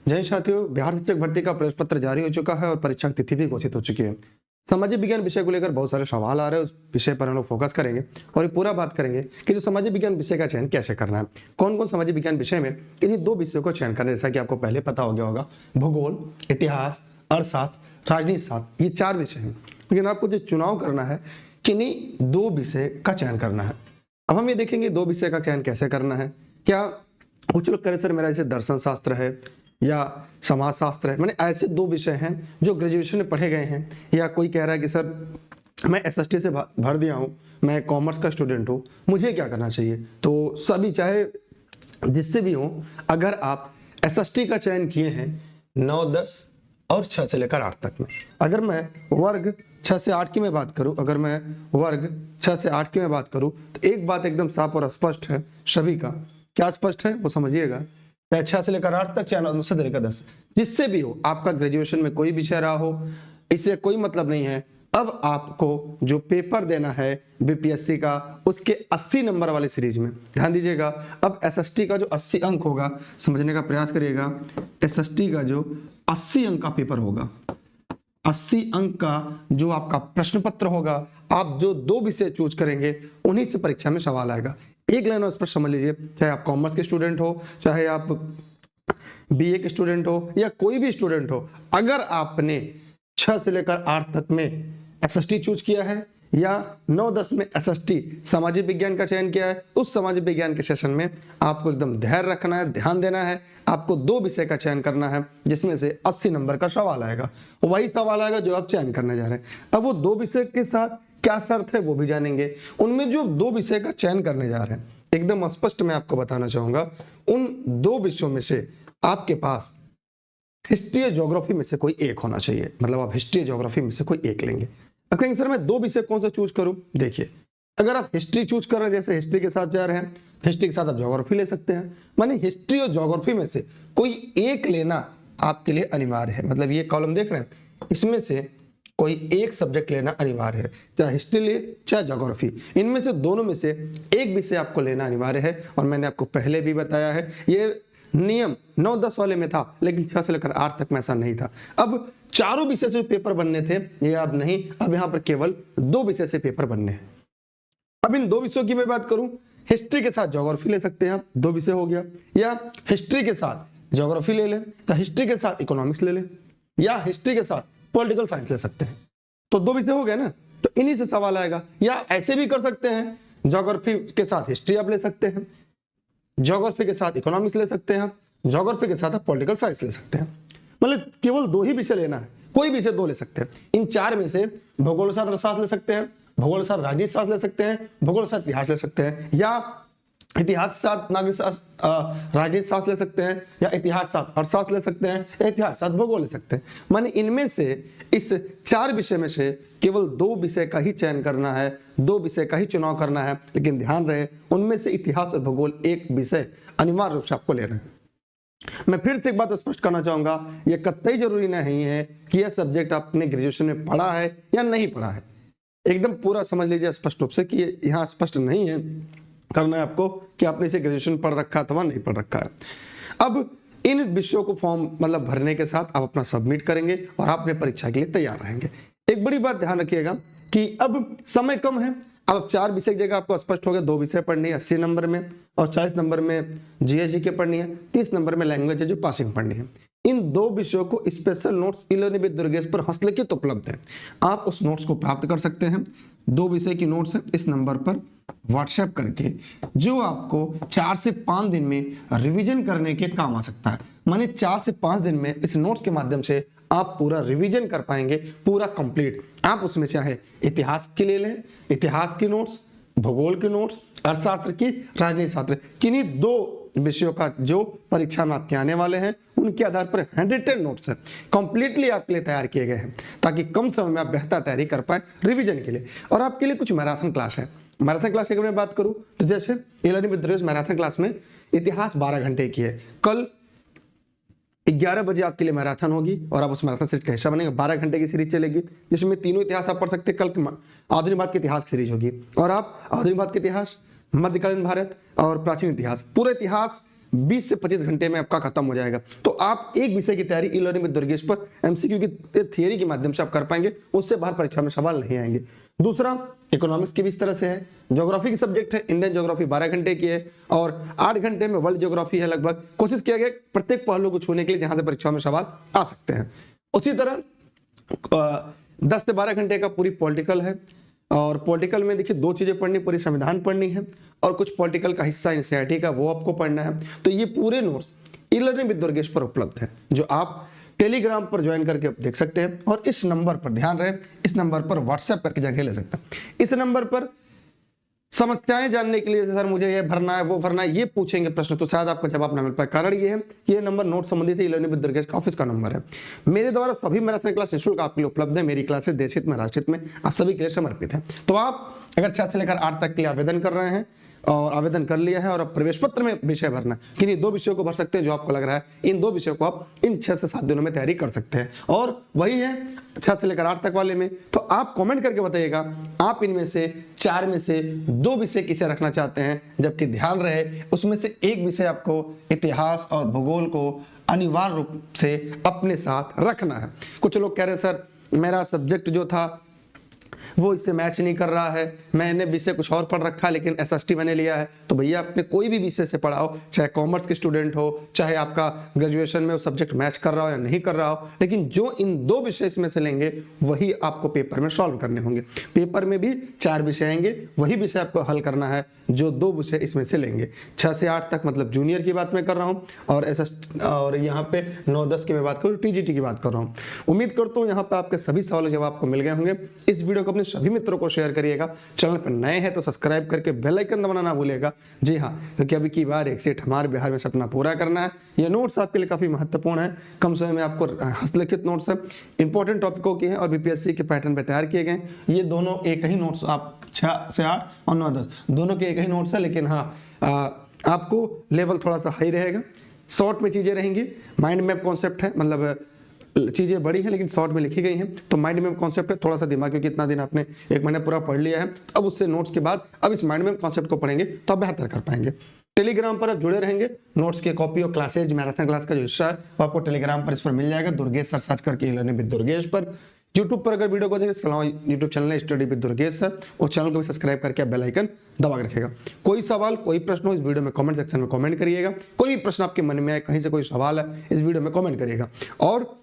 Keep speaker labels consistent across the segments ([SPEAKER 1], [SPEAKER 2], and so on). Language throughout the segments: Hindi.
[SPEAKER 1] जय साथियों, बिहार शिक्षक भर्ती का प्रवेश पत्र जारी हो चुका है और परीक्षा की तिथि भी घोषित हो चुकी है। सामाजिक विज्ञान विषय को लेकर बहुत सारे सवाल आ रहे हैं, उस विषय पर हम लोग फोकस करेंगे और ये पूरा बात करेंगे कि जो सामाजिक विज्ञान विषय का चयन कैसे करना है, कौन कौन सामाजिक विज्ञान विषय में इन्हीं दो विषयों को चयन करना है। जैसा कि आपको पहले पता हो गया होगा, भूगोल, इतिहास, अर्थशास्त्र, राजनीति शास्त्र, ये 4 विषय हैं। लेकिन आपको जो चुनाव करना है, किन्हीं 2 विषय का चयन करना है। अब हम ये देखेंगे 2 विषय का चयन कैसे करना है। क्या कुछ लोग कह रहे सर मेरा जैसे दर्शन शास्त्र है या समाज शास्त्र है, मैंने ऐसे 2 विषय हैं जो ग्रेजुएशन में पढ़े गए हैं, या कोई कह रहा है कि सर मैं एसएसटी से भर दिया हूँ, मैं कॉमर्स का स्टूडेंट हूँ, मुझे क्या करना चाहिए। तो सभी चाहे जिससे भी हो, अगर आप एसएसटी का चयन किए हैं 9, 10 और 6 से लेकर 8 तक में, अगर मैं वर्ग 6 से 8 की मैं बात करूं, अगर मैं वर्ग 6 से 8 की मैं बात करूं, तो एक बात एकदम साफ और स्पष्ट है सभी का। क्या स्पष्ट है वो समझिएगा। चाहे 6 से लेकर 8 तक, चाहे 9 से लेकर 10, जिससे भी हो, आपका ग्रेजुएशन में कोई विषय रहा हो, इससे कोई मतलब नहीं है। अब आपको जो पेपर देना है बीपीएससी का, उसके 80 नंबर वाले सीरीज में ध्यान दीजिएगा। अब एसएसटी का जो 80 अंक होगा, समझने का प्रयास करिएगा, एसएसटी का जो 80 अंक का पेपर होगा, 80 अंक का जो आपका प्रश्न पत्र होगा, आप जो 2 विषय चूज करेंगे उन्हीं से परीक्षा में सवाल आएगा। एक लाइन और स्पष्ट समझ लीजिए, चाहे आप कॉमर्स के स्टूडेंट हो, चाहे आप बीए के स्टूडेंट हो, या कोई भी स्टूडेंट हो, अगर आपने 6 से लेकर 8 तक में एसएसटी चूज किया है या 9, 10 में एसएसटी सामाजिक विज्ञान का चयन किया है, उस सामाजिक विज्ञान के सेशन में आपको एकदम धैर्य रखना है, ध्यान देना है। आपको 2 विषय का चयन करना है जिसमें से 80 नंबर का सवाल आएगा, वही सवाल आएगा जो आप चयन करने जा रहे हैं। अब वो 2 विषय के साथ क्या शर्त है वो भी जानेंगे। उनमें जो 2 विषय का चयन करने जा रहे हैं, एकदम स्पष्ट मैं आपको बताना चाहूंगा, उन 2 विषयों में से आपके पास हिस्ट्री और ज्योग्राफी में से कोई एक होना चाहिए। मतलब आप हिस्ट्री और ज्योग्राफी में से कोई एक लेंगे। अब कहेंगे सर मैं 2 विषय कौन सा चूज करूं। देखिए, अगर आप हिस्ट्री चूज कर रहे हैं, जैसे हिस्ट्री के साथ जा रहे हैं, हिस्ट्री के साथ आप ज्योग्राफी ले सकते हैं। माने हिस्ट्री और ज्योग्राफी में से कोई एक लेना आपके लिए अनिवार्य है। मतलब ये कॉलम देख रहे हैं, इसमें से कोई एक सब्जेक्ट लेना अनिवार्य है, चाहे हिस्ट्री ले चाहे ज्योग्राफी, इनमें से दोनों में से एक विषय आपको लेना अनिवार्य है। और मैंने आपको पहले भी बताया है, ये नियम 9, 10 वाले में था, लेकिन 6 से लेकर 8 तक में ऐसा नहीं था। अब चारों विषय से पेपर बनने थे, ये अब नहीं, अब यहाँ पर केवल 2 विषय से पेपर बनने हैं। अब इन 2 विषयों की मैं बात करूं, हिस्ट्री के साथ ज्योग्राफी ले सकते हैं आप, 2 विषय हो गया, या हिस्ट्री के साथ ज्योग्राफी ले लें, या हिस्ट्री के साथ इकोनॉमिक्स ले लें, या हिस्ट्री के साथ पॉलिटिकल साइंस ले सकते हैं। तो 2 विषय हो गए ना, तो इन्हीं से सवाल आएगा। या ऐसे भी कर सकते हैं, ज्योग्राफी के साथ हिस्ट्री आप ले सकते हैं, ज्योग्राफी के साथ इकोनॉमिक्स ले सकते हैं, ज्योग्राफी के साथ आप पॉलिटिकल साइंस ले सकते हैं। मतलब केवल 2 ही विषय लेना है, कोई विषय 2 ले सकते हैं। इन 4 में से भूगोल शास्त्र ले सकते हैं, भूगोल साथ राजनीति शास्त्र ले सकते हैं, भूगोल साथ इतिहास ले सकते हैं, या इतिहास साथ नागरिक शास्त्र राजनीति शास्त्र ले सकते हैं, या इतिहास साथ अर्थशास्त्र ले सकते हैं, या इतिहास साथ भूगोल ले सकते हैं। माने इनमें से इस 4 विषय में से केवल 2 विषय का ही चयन करना है, 2 विषय का ही चुनाव करना है। लेकिन ध्यान रहे, उनमें से इतिहास और भूगोल एक विषय अनिवार्य रूप से आपको लेना है। मैं फिर से एक बात स्पष्ट करना चाहूंगा, यह कतई जरूरी नहीं है कि यह सब्जेक्ट आपने ग्रेजुएशन में पढ़ा है या नहीं पढ़ा है। एकदम पूरा समझ लीजिए स्पष्ट रूप से कि यहाँ स्पष्ट नहीं है करना है आपको कि आपने इसे ग्रेजुएशन पढ़ रखा अथवा नहीं पढ़ रखा है। अब इन विषयों को फॉर्म मतलब भरने के साथ आप अपना सबमिट करेंगे और आप अपने परीक्षा के लिए तैयार रहेंगे। एक बड़ी बात ध्यान रखिएगा कि अब समय कम है। अब 4 विषय की जगह आपको स्पष्ट हो गया, 2 विषय पढ़नी है 80 नंबर में, और 40 नंबर में जीएस के पढ़नी है, 30 नंबर में लैंग्वेज है जो पासिंग पढ़नी है। इन 2 विषयों को special notes e-learning with Durgesh पर हस्तलिखित उपलब्ध है। आप उस नोट्स को प्राप्त कर सकते हैं। 2 विषय की नोट्स है इस नंबर पर व्हाट्सएप करके, जो आपको 4 से 5 दिन में रिवीजन करने के काम आ सकता है। माने 4 से 5 दिन में इस नोट्स के माध्यम से आप पूरा रिवीजन कर पाएंगे, पूरा कंप्लीट। आप उसमें चाहे इतिहास की ले लें, इतिहास की नोट्स, भूगोल की नोट्स, अर्थशास्त्र की, राजनीति शास्त्र, किन्हीं 2 विषयों का जो परीक्षा में आपके आने वाले हैं, उनके आधार पर 110 नोट्स है कंप्लीटली आपके लिए तैयार किए गए हैं, ताकि कम समय में आप बेहतर तैयारी कर पाए रिवीजन के लिए। और आपके लिए कुछ मैराथन क्लास है। मैराथन क्लास की अगर मैं बात करूं तो जैसे e-learning with Durgesh marathon class में इतिहास 12 घंटे की है। कल 11 बजे आपके लिए मैराथन होगी और आप उस मैराथन सीरीज का हिस्सा बनेंगे। 12 घंटे की सीरीज चलेगी, जिसमें तीनों इतिहास आप पढ़ सकते हैं। कल आधुनिक भारत के इतिहास की सीरीज होगी और आप आधुनिक भारत के इतिहास, मध्यकालीन भारत और प्राचीन इतिहास, पूरे इतिहास 20 से 25 घंटे में आपका खत्म हो जाएगा। तो आप एक विषय की तैयारी ई लर्निंग विद दुर्गेश पर एमसीक्यू की थियरी के माध्यम से आप कर पाएंगे, उससे बाहर परीक्षा में सवाल नहीं आएंगे। दूसरा, इकोनॉमिक्स की भी इस तरह से है। ज्योग्राफी की सब्जेक्ट है, इंडियन ज्योग्राफी 12 घंटे की है और 8 घंटे में वर्ल्ड ज्योग्राफी है। लगभग कोशिश किया गया प्रत्येक पहलू को छूने के लिए जहां से परीक्षा में सवाल आ सकते हैं। उसी तरह 10 से 12 घंटे का पूरी पॉलिटिकल है और पॉलिटिकल में देखिए 2 चीजें पढ़नी, पूरी संविधान पढ़नी है और कुछ पॉलिटिकल का हिस्सा एनसीईआरटी का वो आपको पढ़ना है। तो ये पूरे notes e learning with Durgesh पर उपलब्ध है, जो आप टेलीग्राम पर ज्वाइन करके देख सकते हैं। और इस नंबर पर ध्यान रहे, इस नंबर पर व्हाट्सएप करके जगह ले सकते हैं। इस नंबर पर समस्याएं जानने के लिए सर मुझे ये भरना है वो भरना है, ये पूछेंगे प्रश्न तो शायद आपको जवाब ना मिल पाए। कारण ये है कि ये नंबर नोट संबंधित ई लर्निंग विद दुर्गेश का ऑफिस का नंबर है। मेरे द्वारा सभी मैराथन क्लास निःशुल्क आपके लिए उपलब्ध है। मेरी क्लासेस देशहित में राष्ट्रहित में आप सभी के लिए समर्पित है। तो आप अगर 6 से लेकर 8 तक के लिए आवेदन कर रहे हैं और आवेदन कर लिया है और अब प्रवेश पत्र में विषय भरना, किन्हीं 2 विषयों को भर सकते हैं जो आपको लग रहा है। इन 2 विषयों को आप इन 6 से 7 दिनों में तैयारी कर सकते हैं। और वही है 6 से लेकर 8 तक वाले में, तो आप कमेंट करके बताइएगा आप इनमें से 4 में से 2 विषय किसे रखना चाहते हैं। जबकि ध्यान रहे उसमें से एक विषय आपको इतिहास और भूगोल को अनिवार्य रूप से अपने साथ रखना है। कुछ लोग कह रहे हैं सर मेरा सब्जेक्ट जो था वो इससे मैच नहीं कर रहा है, मैंने विषय कुछ और पढ़ रखा है लेकिन एसएसटी मैंने लिया है। तो भैया आपने कोई भी विषय से पढ़ा हो, चाहे कॉमर्स के स्टूडेंट हो, चाहे आपका ग्रेजुएशन में वो सब्जेक्ट मैच कर रहा हो या नहीं कर रहा हो, लेकिन जो इन 2 विषय इसमें से लेंगे वही आपको पेपर में सॉल्व करने होंगे। पेपर में भी 4 विषय आएंगे, वही विषय आपको हल करना है जो 2 विषय इसमें से लेंगे। 6 से 8 तक मतलब जूनियर की बात मैं कर रहा हूँ और और यहाँ पे 9-10 की मैं बात करूँ, टीजीटी की बात कर रहा हूँ। उम्मीद करता हूँ यहाँ पे आपके सभी सवालों जवाब आपको मिल गए होंगे। इस वीडियो को अपने सभी मित्रों को शेयर करिएगा। चैनल पर नए हैं तो सब्सक्राइब करके बेल आइकन दबाना ना भूलिएगा। जी हाँ, क्योंकि अभी की बार एक सेठ हमारे बिहार में सपना पूरा करना है। ये नोट्स आपके लिए काफी महत्वपूर्ण है, कम समय में आपको हस्तलिखित नोट्स है, इंपॉर्टेंट टॉपिकों के हैं और बीपीएससी के पैटर्न पर तैयार किए गए। ये दोनों एक ही नोट्स, आप 6 से 8 और 9-10 दोनों के एक ही नोट्स है, लेकिन हाँ आपको लेवल थोड़ा सा हाई रहेगा। शॉर्ट में चीजें रहेंगी, माइंड मैप कॉन्सेप्ट है, मतलब चीजें बड़ी हैं लेकिन शॉर्ट में लिखी गई हैं। तो माइंड मैप कॉन्सेप्ट है, थोड़ा सा दिमाग, क्योंकि इतना दिन आपने 1 महीना पूरा पढ़ लिया है, अब उससे नोट्स के बाद अब इस माइंड मैप कॉन्सेप्ट को पढ़ेंगे तो आप बेहतर कर पाएंगे। टेलीग्राम पर आप जुड़े रहेंगे, नोट्स की कॉपी और क्लासेज मैराथन क्लास का जो हिस्सा है वो आपको टेलीग्राम पर इस पर मिल जाएगा। दुर्गेश सर सर्च करके ई लर्निंग विद दुर्गेश पर। यूट्यूब पर अगर वीडियो को देखें, इसके अलावा यूट्यूब चैनल है स्टडी विद दुर्गेश सर, उस चैनल को भी सब्सक्राइब करके बेल आइकन दबा के रखेगा। कोई सवाल कोई प्रश्न हो इस वीडियो में कमेंट सेक्शन में कमेंट करिएगा। कोई भी प्रश्न आपके मन में आए, कहीं से कोई सवाल है, इस वीडियो में कमेंट करिएगा। और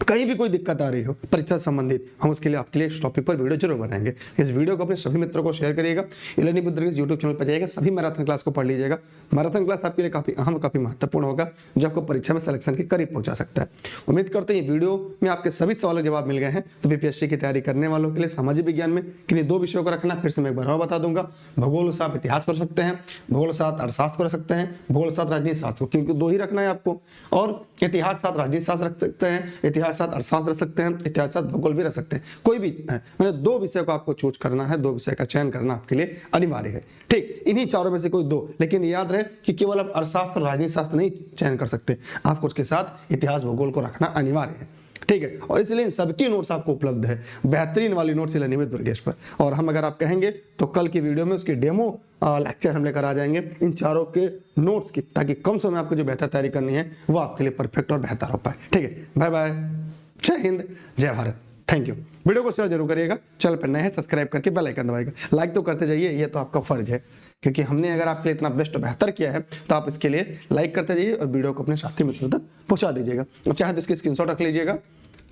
[SPEAKER 1] कहीं भी कोई दिक्कत आ रही हो परीक्षा से संबंधित, हम उसके लिए आपके लिए इस टॉपिक पर वीडियो जरूर बनाएंगे। इस वीडियो को अपने सभी मित्रों को शेयर करिएगा। E learning with Durgesh YouTube channel पर जाइएगा, सभी मैराथन क्लास को पढ़ लीजिएगा। मैराथन क्लास आपके लिए काफी अहम, काफी महत्वपूर्ण होगा, जो आपको परीक्षा में सिलेक्शन के करीब पहुंचा सकता है। उम्मीद करते हैं वीडियो में आपके सभी सवालों के जवाब मिल गए हैं। तो बीपीएससी की तैयारी करने वालों के लिए सामाजिक विज्ञान में किन्हीं 2 विषयों को रखना, फिर से मैं एक बार और बता दूंगा। भूगोल से आप इतिहास कर सकते हैं, भूगोल से आप अर्थशास्त्र कर सकते हैं, भूगोल से राजनीति शास्त्र, क्योंकि 2 ही रखना है आपको। और इतिहास साथ राजनीति शास्त्र रख सकते हैं, इतिहास साथ अर्थशास्त्र रख सकते हैं, इतिहास साथ भूगोल भी रख सकते हैं, कोई भी है। मैंने 2 विषय को आपको चूज करना है, 2 विषय का चयन करना आपके लिए अनिवार्य है। ठीक, इन्हीं चारों में से कोई 2, लेकिन याद रहे कि केवल आप अर्थशास्त्र और राजनीति शास्त्र नहीं चयन कर सकते, आपको उसके साथ इतिहास भूगोल को रखना अनिवार्य है। ठीक है, और इसलिए इन सबकी नोट्स आपको उपलब्ध है, बेहतरीन वाली notes e learning with Durgesh पर। और हम अगर आप कहेंगे तो कल की वीडियो में उसकी डेमो लेक्चर हम लेकर आ जाएंगे इन चारों के नोट्स की, ताकि कम समय में आपको जो बेहतर तैयारी करनी है वो आपके लिए परफेक्ट और बेहतर हो पाए। ठीक है, बाय बाय, जय हिंद, जय भारत, थैंक यू। वीडियो को शेयर जरूर करिएगा, चैनल पर नए हैं सब्सक्राइब करके बेल आइकन दबाइएगा, लाइक तो करते जाइए, ये तो आपका फर्ज है, क्योंकि हमने अगर आपके लिए इतना बेस्ट बेहतर किया है तो आप इसके लिए लाइक करते जाइए और वीडियो को अपने साथी मित्रों तक पहुंचा दीजिएगा। और चाहे तो इसकी स्क्रीनशॉट रख लीजिएगा